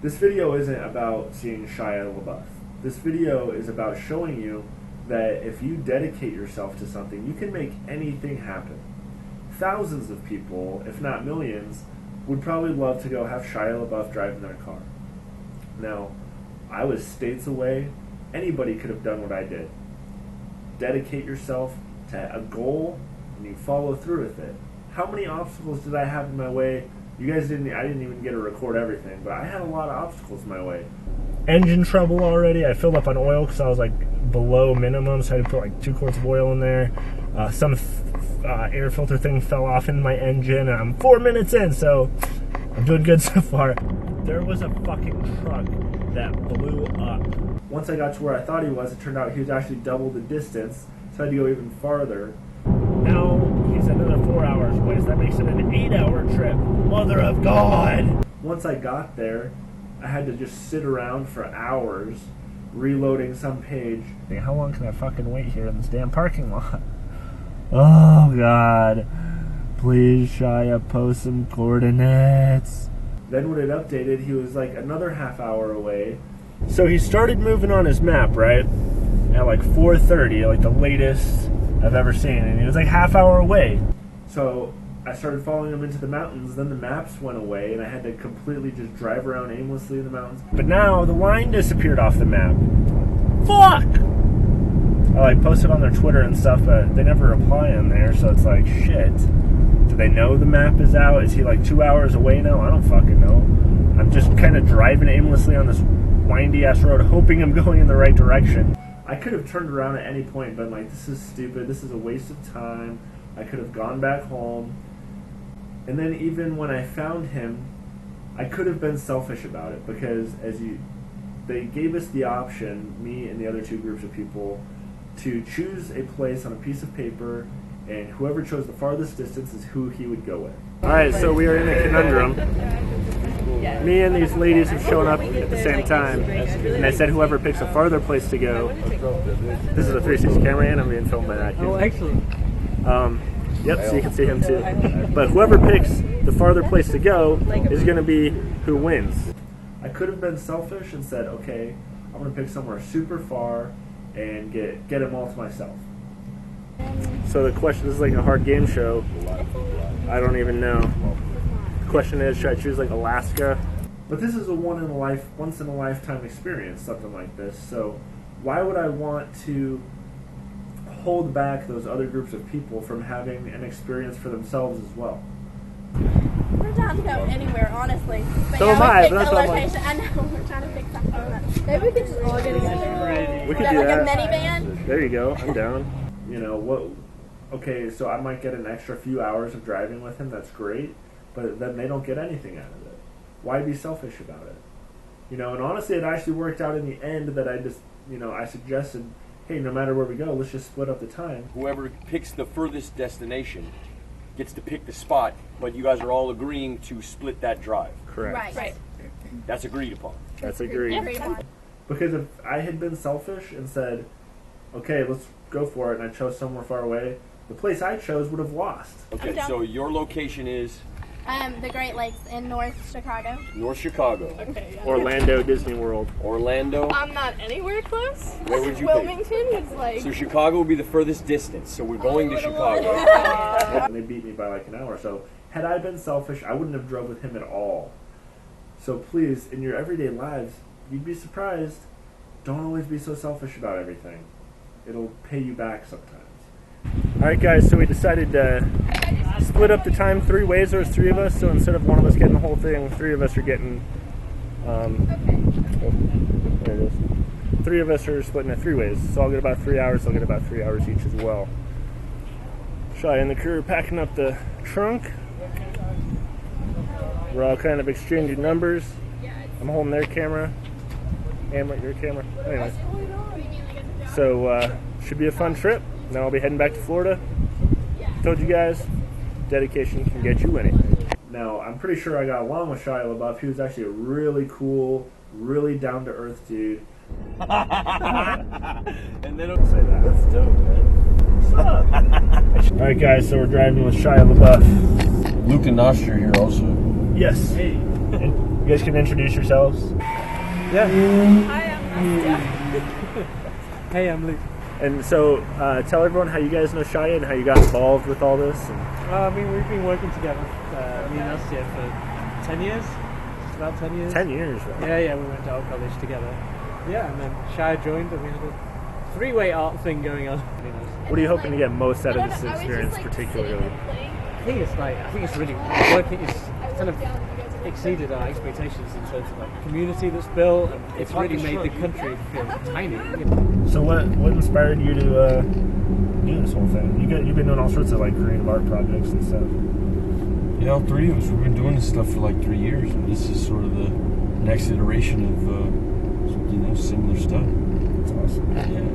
This video isn't about seeing Shia Labeouf. This video is about showing you that if you dedicate yourself to something, you can make anything happen. Thousands of people, if not millions, would probably love to go have Shia Labeouf drive in their car. Now, I was states away. Anybody could have done what I did. Dedicate yourself to a goal and you follow through with it. How many obstacles did I have in my way? I didn't even get to record everything, but I had a lot of obstacles in my way. Engine trouble already. I filled up on oil because I was like below minimum, so I had to put like 2 quarts of oil in there. Some air filter thing fell off in my engine, and I'm 4 minutes in, so I'm doing good so far. There was a fucking truck that blew up. Once I got to where I thought he was, it turned out he was actually double the distance, so I had to go even farther. Now he's another 4 hours away, so that makes it an 8-hour trip. Mother of God! Once I got there, I had to just sit around for hours reloading some page. How long can I fucking wait here in this damn parking lot? Oh God. Please, Shia, post some coordinates. Then when it updated, he was like another half hour away. So he started moving on his map, right? At like 4:30, like the latest I've ever seen, and he was like half hour away. So I started following him into the mountains, then the maps went away, and I had to completely just drive around aimlessly in the mountains. But now the line disappeared off the map. Fuck! I like posted on their Twitter and stuff, but they never reply on there, so it's like, shit. Do they know the map is out? Is he like 2 hours away now? I don't fucking know. I'm just kind of driving aimlessly on this windy ass road, hoping I'm going in the right direction. I could have turned around at any point, but I'm like, this is stupid, this is a waste of time. I could have gone back home. And then even when I found him, I could have been selfish about it, because they gave us the option, me and the other 2 groups of people, to choose a place on a piece of paper, and whoever chose the farthest distance is who he would go with. Alright, so we are in a conundrum. Me and these ladies have shown up at the same time, and I said whoever picks a farther place to go. This is a 360 camera, and I'm being filmed by that. Oh, excellent. Yep, so you can see him too. But whoever picks the farther place to go is going to be who wins. I could have been selfish and said, okay, I'm going to pick somewhere super far and get them all to myself. So the question, this is like a hard game show. I don't even know. The question is, should I choose like Alaska? But this is a once in a lifetime experience, something like this. So why would I want to hold back those other groups of people from having an experience for themselves as well? We're down to go anywhere, honestly. But So yeah, am I, we but picked that's the what I'm location. I know, we're trying to pick something. Maybe we could just all get together. We could Get do like that. a minivan. There you go. I'm down. You know what? Okay, so I might get an extra few hours of driving with him. That's great, but then they don't get anything out of it. Why be selfish about it? You know, and honestly, it actually worked out in the end that I suggested, hey, no matter where we go, let's just split up the time. Whoever picks the furthest destination gets to pick the spot, but you guys are all agreeing to split that drive. Correct. Right. That's agreed upon. That's agreed. Everyone. Because if I had been selfish and said, okay, let's go for it, and I chose somewhere far away, the place I chose would have lost. Okay, so your location is The Great Lakes in North Chicago. North Chicago. Okay, yeah. Orlando, Disney World. Orlando. I'm not anywhere close. Where would you pick? Wilmington is like... So Chicago would be the furthest distance, so we're going to Chicago. And they beat me by like an hour. So had I been selfish, I wouldn't have drove with him at all. So please, in your everyday lives, you'd be surprised. Don't always be so selfish about everything. It'll pay you back sometimes. Alright guys, so we decided to split up the time 3 ways. There's 3 of us, so instead of one of us getting the whole thing, 3 of us are getting there it is. 3 of us are splitting it 3 ways. So I'll get about 3 hours, they'll get about 3 hours each as well. Shia and the crew are packing up the trunk. We're all kind of exchanging numbers. I'm holding their camera. And your camera. Anyway. So, should be a fun trip. Now I'll be heading back to Florida. Told you guys, dedication can get you anything. Now, I'm pretty sure I got along with Shia Labeouf. He was actually a really cool, really down-to-earth dude. And they don't say that. That's dope, man. What's up? Alright guys, so we're driving with Shia Labeouf. Luke and Nastja are here also. Yes. Hey. You guys can introduce yourselves. Yeah. Hi, I'm Nastja. Hey, I'm Luke. And so, tell everyone how you guys know Shia and how you got involved with all this. I mean, we've been working together, me and Nastja, for 10 years. About 10 years. 10 years, right? Yeah, we went to art college together. Yeah, and then Shia joined, and we had a three-way art thing going on. What are you hoping to get most out of this experience, particularly? I think it's really working. It's kind of exceeded our expectations in terms of like community that's built, and it's really made the country feel tiny. So what inspired you to do this whole thing? You've been doing all sorts of like creative art projects and stuff. Yeah, all three of us. We've been doing this stuff for like 3 years, and this is sort of the next iteration of similar stuff. That's awesome. Yeah.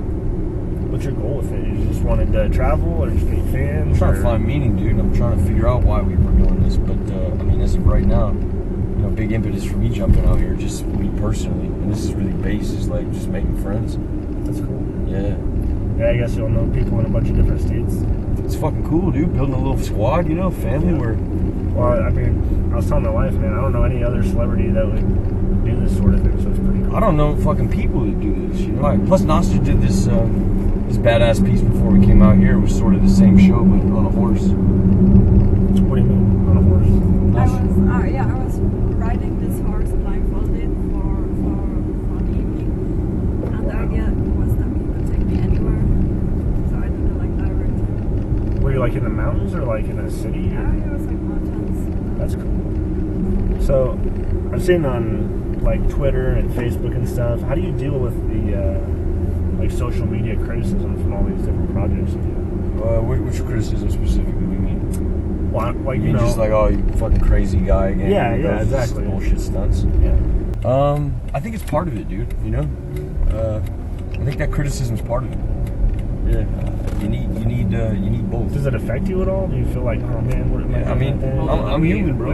What's your goal with it? You just wanted to travel, or just make fans? I'm trying to find meaning, dude. I'm trying to figure out why we were doing this, but I mean, as of right now, big impetus for me jumping out here, just me personally, and this is really based, is like just making friends. That's cool. Yeah. Yeah, I guess you'll know people in a bunch of different states. It's fucking cool, dude. Building a little squad, family where... Well, I mean, I was telling my wife, man, I don't know any other celebrity that would do this sort of thing, so it's pretty cool. I don't know fucking people that do this, Right. Plus, Nastja did this this badass piece before we came out here. It was sort of the same show, but on a horse. What do you mean, on a horse? I was riding this horse blindfolded for the evening, and the idea was that he would take me anywhere. So I did it like direct. Were you like in the mountains or like in a city? Yeah, it was like mountains. That's cool. So I've seen on like Twitter and Facebook and stuff. How do you deal with the like social media criticism from all these different projects you do? Which criticism specifically do you mean? Well, like you mean just like, oh, you fucking crazy guy again? Yeah, exactly. Bullshit stunts. Yeah. I think it's part of it, dude. I think that criticism's part of it. Yeah. You need both. Does it affect you at all? Do you feel like, oh man, what am I? I mean, I'm human, bro.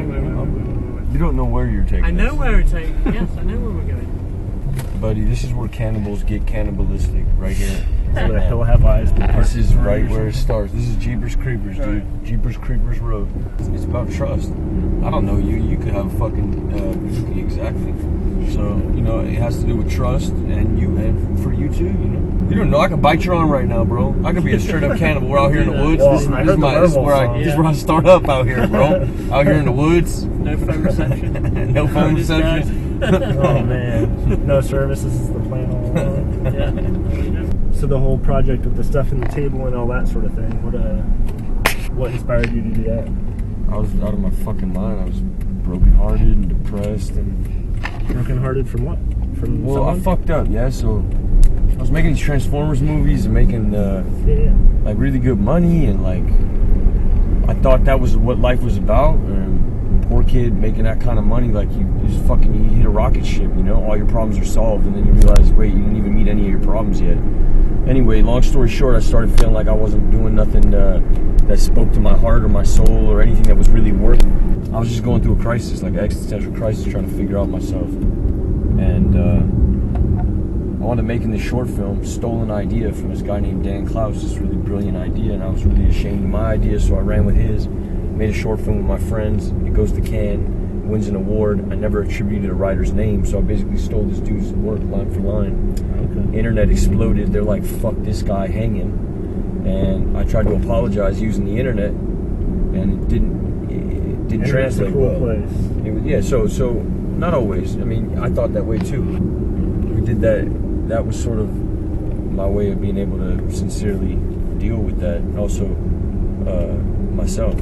You don't know where you're taking. I know where we're taking. Yes, I know where we're going. Buddy, this is where cannibals get cannibalistic, right here. Where the hill have eyes. This is right where it starts. This is Jeepers Creepers, dude. Jeepers Creepers Road. It's about trust. I don't know you. You could have a fucking exactly. So it has to do with trust, and for you too. You don't know. I could bite your arm right now, bro. I could be a straight up cannibal. We're out here in the woods. Well, This is where I start up out here, bro. Out here in the woods. No phone reception. No phone reception. Oh man, no service. This is the plan all along. Yeah. So the whole project with the stuff in the table and all that sort of thing. What inspired you to do that? I was out of my fucking mind. I was brokenhearted and depressed and. Brokenhearted from what? From someone? I fucked up. Yeah. So I was making these Transformers movies and making like really good money, and like I thought that was what life was about. Poor kid making that kind of money, like you hit a rocket ship, all your problems are solved, and then you realize, wait, you didn't even meet any of your problems yet. Anyway, long story short, I started feeling like I wasn't doing nothing that spoke to my heart or my soul or anything that was really worth it. I was just going through a crisis, like an existential crisis, trying to figure out myself. And I wanted to make this short film, stole an idea from this guy named Dan Klaus, this really brilliant idea, and I was really ashamed of my idea, so I ran with his. Made a short film with my friends. It goes to Cannes, wins an award. I never attributed a writer's name, so I basically stole this dude's work line for line. Okay. Internet exploded. They're like, fuck this guy, hang him. And I tried to apologize using the internet, and it didn't translate well. Place. So not always. I mean, I thought that way too. We did that. That was sort of my way of being able to sincerely deal with that. And also myself.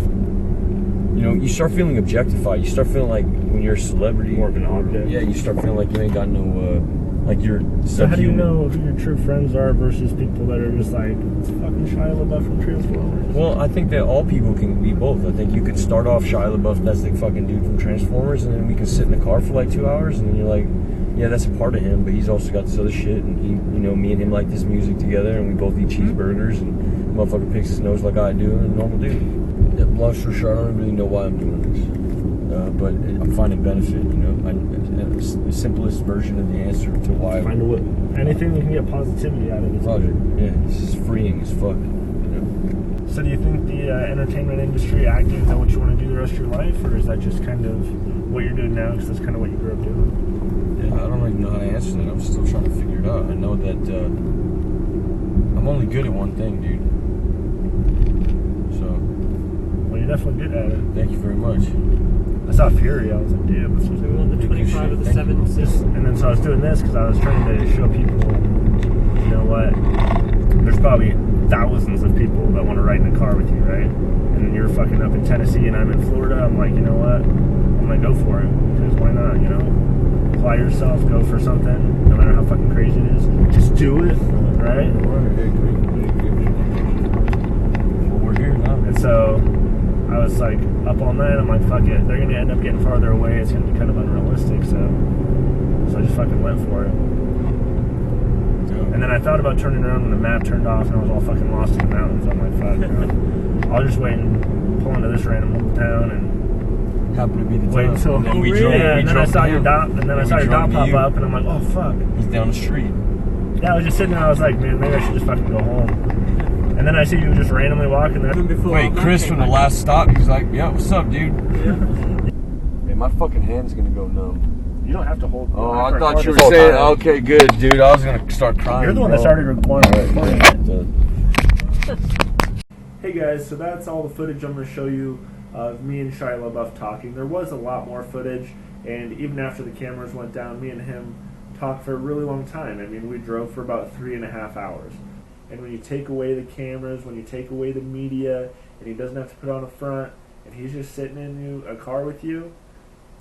You start feeling objectified. You start feeling like when you're a celebrity, more of an object. Yeah, you start feeling like you ain't got no, like you're. So how do you know who your true friends are versus people that are just like, it's fucking Shia Labeouf from Transformers? Well, I think that all people can be both. I think you could start off Shia Labeouf, that's the fucking dude from Transformers, and then we can sit in the car for like 2 hours, and then you're like, yeah, that's a part of him, but he's also got this other shit, and he, me and him like this music together, and we both eat cheeseburgers, and motherfucker picks his nose like I do, and a normal dude. Long story short, I don't really know why I'm doing this, but I'm finding benefit. The simplest version of the answer to why. Anything that can get positivity out of this project. Yeah, this is freeing as fuck. So do you think the entertainment industry, acting, is that what you want to do the rest of your life, or is that just kind of what you're doing now because that's kind of what you grew up doing? Yeah, I don't even know how to answer that. I'm still trying to figure it out. I know that I'm only good at one thing, dude. So. Well, you're definitely good at it. Thank you very much. I saw Fury. I was like, damn, this was. So we won the 25 of the 7 seasons. And then so I was doing this because I was trying to show people, you know what? There's probably thousands of people that want to ride in a car with you, right? And you're fucking up in Tennessee and I'm in Florida. I'm like, you know what? I'm gonna go for it because why not? You know, apply yourself, go for something, no matter how fucking crazy it is. Just do it, right? Well, we're here now. And so I was like up all night. I'm like, fuck it. They're gonna end up getting farther away. It's gonna be kind of unrealistic. So I just fucking went for it. And then I thought about turning around when the map turned off and I was all fucking lost in the mountains. I'm like, fuck, you know, I'll just wait and pull into this random little town and happened to be the wait town. until And then we yeah, drove, and then I saw your dot, and then I saw your dot pop you. up, and I'm like, oh fuck. He's down the street. Yeah, I was just sitting there. I was like, man, maybe I should just fucking go home. And then I see you just randomly walking there. Even before Wait, our man Chris came from the back. last stop, he's like, yeah, what's up, dude? Hey, my fucking hand's gonna go numb. You don't have to hold. Oh, I I thought you were this whole saying, time. okay, good, dude. I was gonna start crying. You're the one that bro. started recording. Alright, Hey guys, so that's all the footage I'm going to show you of me and Shia Labeouf talking. There was a lot more footage, and even after the cameras went down, me and him talked for a really long time. I mean, we drove for about 3.5 hours. And when you take away the cameras, when you take away the media, and he doesn't have to put on a front, and he's just sitting in a car with you,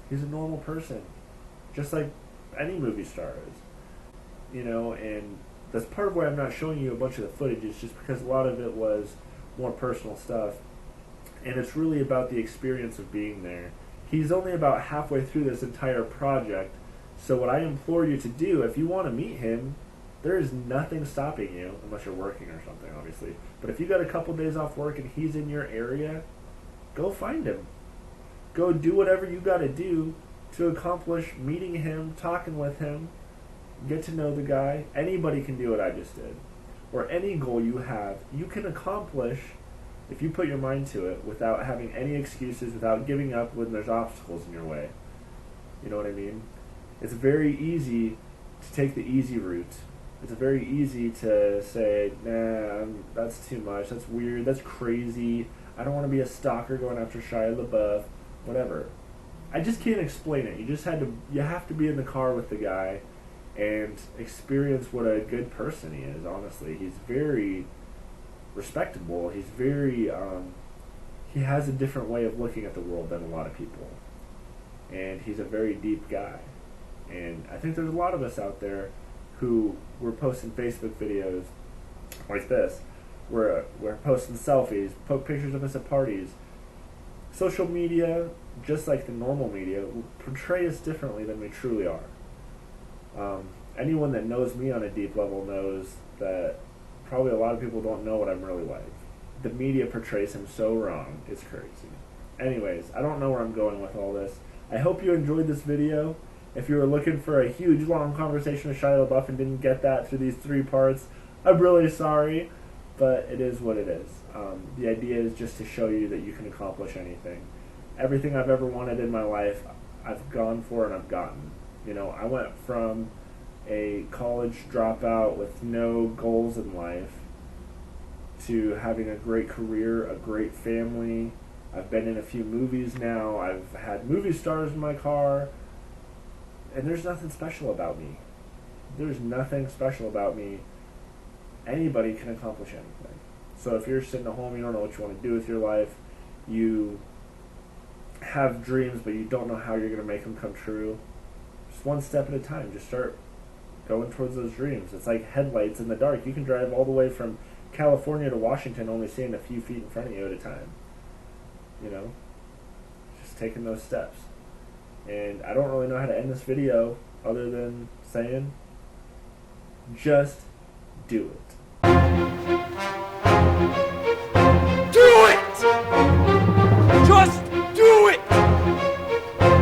he's a normal person. Just like any movie star is. You know, and that's part of why I'm not showing you a bunch of the footage, is just because a lot of it was more personal stuff. And it's really about the experience of being there. He's only about halfway through this entire project, so what I implore you to do, if you want to meet him, there is nothing stopping you, unless you're working or something, obviously. But if you got a couple days off work and he's in your area, go find him. Go do whatever you got to do to accomplish meeting him, talking with him, get to know the guy. Anybody can do what I just did. Or any goal you have, you can accomplish if you put your mind to it without having any excuses, without giving up when there's obstacles in your way. You know what I mean? It's very easy to take the easy route. It's very easy to say, nah, that's too much, that's weird, that's crazy, I don't want to be a stalker going after Shia Labeouf, whatever. I just can't explain it. You have to be in the car with the guy and experience what a good person he is, honestly. He's very respectable. He's very, he has a different way of looking at the world than a lot of people. And he's a very deep guy. And I think there's a lot of us out there who were posting Facebook videos like this. We're posting selfies, post pictures of us at parties. Social media, just like the normal media, will portray us differently than we truly are. Anyone that knows me on a deep level knows that probably a lot of people don't know what I'm really like. The media portrays him so wrong, it's crazy. Anyways, I don't know where I'm going with all this. I hope you enjoyed this video. If you were looking for a huge, long conversation with Shia Labeouf and didn't get that through these 3 parts, I'm really sorry, but it is what it is. The idea is just to show you that you can accomplish anything. Everything I've ever wanted in my life, I've gone for and I've gotten. You know, I went from a college dropout with no goals in life to having a great career, a great family. I've been in a few movies now. I've had movie stars in my car. And there's nothing special about me. There's nothing special about me. Anybody can accomplish anything. So if you're sitting at home, you don't know what you want to do with your life, you have dreams but you don't know how you're going to make them come true, just one step at a time. Just start going towards those dreams. It's like headlights in the dark. You can drive all the way from California to Washington only seeing a few feet in front of you at a time. You know? Just taking those steps. And I don't really know how to end this video other than saying, just do it.